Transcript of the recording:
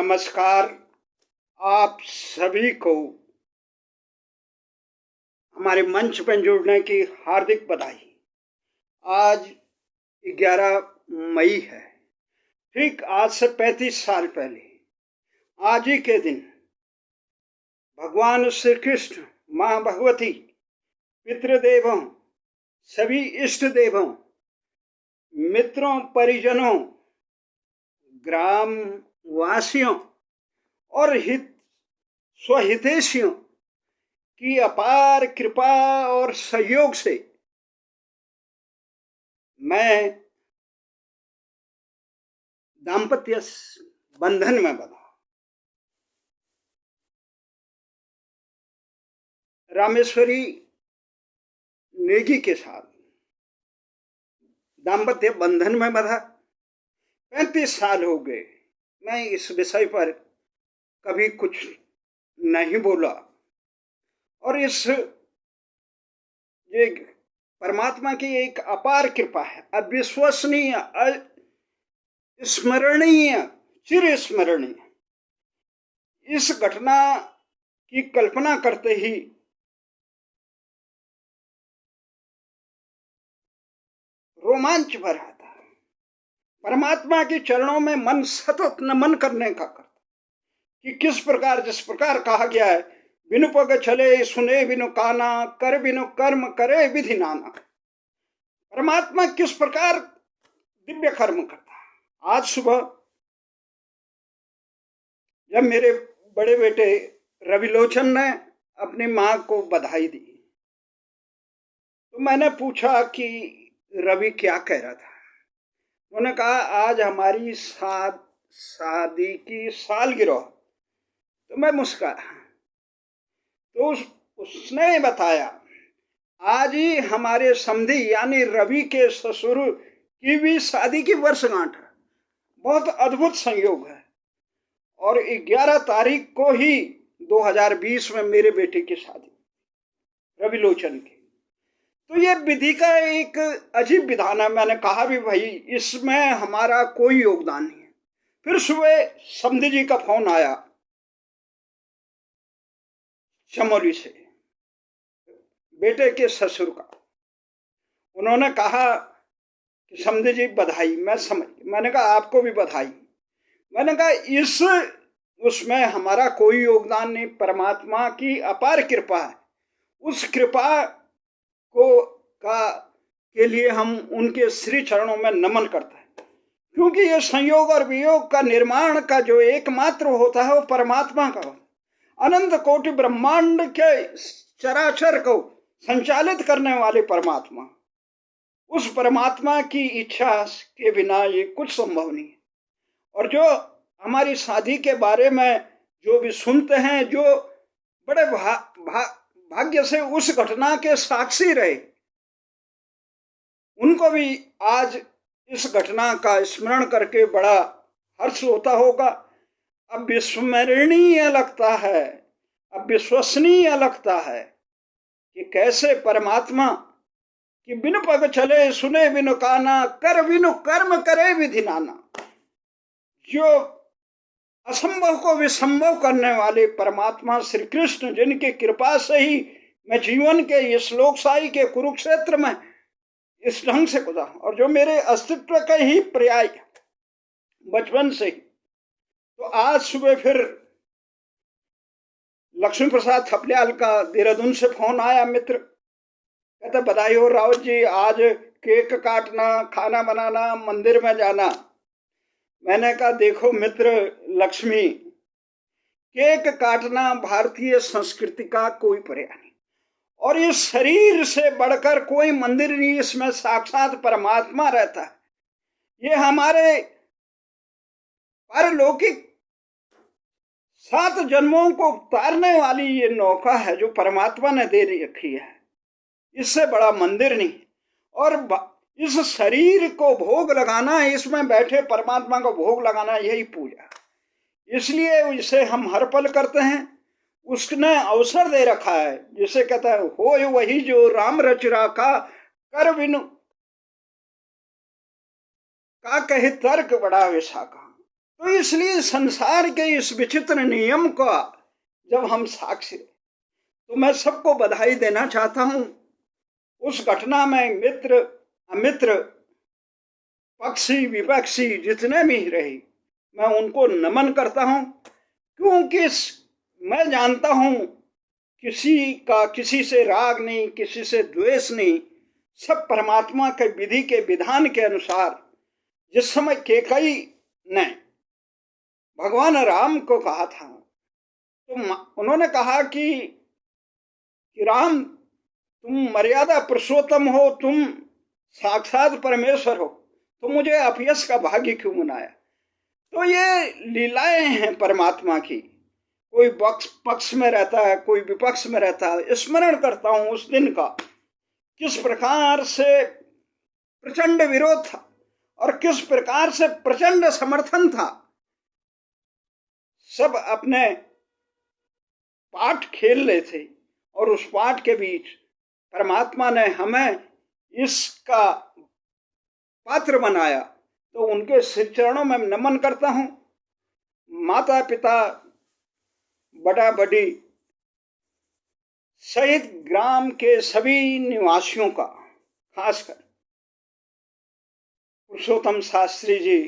नमस्कार। आप सभी को हमारे मंच पर जुड़ने की हार्दिक बधाई। आज 11 मई है। ठीक आज से 35 साल पहले आज ही के दिन भगवान श्री कृष्ण, माँ भगवती, पितृदेवों, सभी इष्ट देवों, मित्रों, परिजनों, ग्राम वासियों और स्वहितैषियों की अपार कृपा और सहयोग से मैं दाम्पत्य बंधन में बंधा। रामेश्वरी नेगी के साथ दाम्पत्य बंधन में बंधा। 35 साल हो गए। मैं इस विषय पर कभी कुछ नहीं बोला और ये परमात्मा की एक अपार कृपा है, अविश्वसनीय, स्मरणीय, चिर स्मरणीय। इस घटना की कल्पना करते ही रोमांच भर आता है। परमात्मा के चरणों में मन सतत नमन करने का करता कि किस प्रकार, जिस प्रकार कहा गया है, बिनु पग चले सुने बिनु काना, कर बिनु कर्म करे विधि नाना। परमात्मा किस प्रकार दिव्य कर्म करता है। आज सुबह जब मेरे बड़े बेटे रविलोचन ने अपनी मां को बधाई दी तो मैंने पूछा कि रवि क्या कह रहा था। उन्होंने कहा आज हमारी शादी की सालगिरह। तो मैं मुस्कुराया। तो उसने बताया आज ही हमारे समधी यानी रवि के ससुर की भी शादी की वर्षगांठ है। बहुत अद्भुत संयोग है। और 11 तारीख को ही 2020 में मेरे बेटे की शादी, रविलोचन की। तो ये विधि का एक अजीब विधान है। मैंने कहा भी भाई इसमें हमारा कोई योगदान नहीं है। फिर सुबह समधी जी का फोन आया चमोली से, बेटे के ससुर का। उन्होंने कहा कि समधी जी बधाई। मैंने कहा आपको भी बधाई। मैंने कहा उसमें हमारा कोई योगदान नहीं, परमात्मा की अपार कृपा है। उस कृपा के लिए हम उनके श्री चरणों में नमन करते हैं, क्योंकि ये संयोग और वियोग का निर्माण का जो एकमात्र होता है वो परमात्मा का होता है। अनंत कोटि ब्रह्मांड के चराचर को संचालित करने वाले परमात्मा, उस परमात्मा की इच्छा के बिना ये कुछ संभव नहीं है। और जो हमारी शादी के बारे में जो भी सुनते हैं, जो बड़े भाग्य से उस घटना के साक्षी रहे, उनको भी आज इस घटना का स्मरण करके बड़ा हर्ष होता होगा। अब विस्मरणीय लगता है, अब विश्वसनीय लगता है कि कैसे परमात्मा कि बिनु पग चले सुने बिनु काना, कर बिनु कर्म करे विधि नाना। जो असंभव को भी संभव करने वाले परमात्मा श्री कृष्ण, जिनकी कृपा से ही मैं जीवन के इस लोकशाही के कुरुक्षेत्र में इस ढंग से गुजरा, और जो मेरे अस्तित्व के ही पर्याय बचपन से ही। तो आज सुबह फिर लक्ष्मी प्रसाद थपलियाल का देहरादून से फोन आया, मित्र। कहते बधाई हो रावत जी, आज केक काटना, खाना बनाना, मंदिर में जाना। मैंने कहा देखो मित्र लक्ष्मी, केक काटना भारतीय संस्कृति का कोई पर्याय नहीं, और इस शरीर से बढ़कर कोई मंदिर नहीं। इसमें साक्षात परमात्मा रहता है। ये हमारे पारलौकिक 7 जन्मों को उतारने वाली ये नौका है जो परमात्मा ने दे रखी है। इससे बड़ा मंदिर नहीं। और इस शरीर को भोग लगाना, इसमें बैठे परमात्मा को भोग लगाना, यही पूजा। इसलिए इसे हम हर पल करते हैं। उसने अवसर दे रखा है, जिसे कहता है हो वही जो राम रच राखा, कर बिनु का कहे तर्क बड़ा विशाखा। तो इसलिए संसार के इस विचित्र नियम का जब हम साक्षी, तो मैं सबको बधाई देना चाहता हूं। उस घटना में मित्र अमित्र पक्षी विपक्षी जितने भी रहे, मैं उनको नमन करता हूं, क्योंकि मैं जानता हूं किसी का किसी से राग नहीं, किसी से द्वेष नहीं। सब परमात्मा के विधि के विधान के अनुसार। जिस समय केकई ने भगवान राम को कहा था, तो उन्होंने कहा कि राम, तुम मर्यादा पुरुषोत्तम हो, तुम साक्षात परमेश्वर हो, तो मुझे अपयश का भाग्य क्यों मनाया। तो ये लीलाएं हैं परमात्मा की। कोई पक्ष में रहता है, कोई विपक्ष में रहता है। स्मरण करता हूं उस दिन का, किस प्रकार से प्रचंड विरोध था और किस प्रकार से प्रचंड समर्थन था। सब अपने पाठ खेल रहे थे और उस पाठ के बीच परमात्मा ने हमें इसका पात्र बनाया। तो उनके श्री चरणों में नमन करता हूं। माता पिता बड़ा बड़ी सहित ग्राम के सभी निवासियों का, खासकर पुरुषोत्तम शास्त्री जी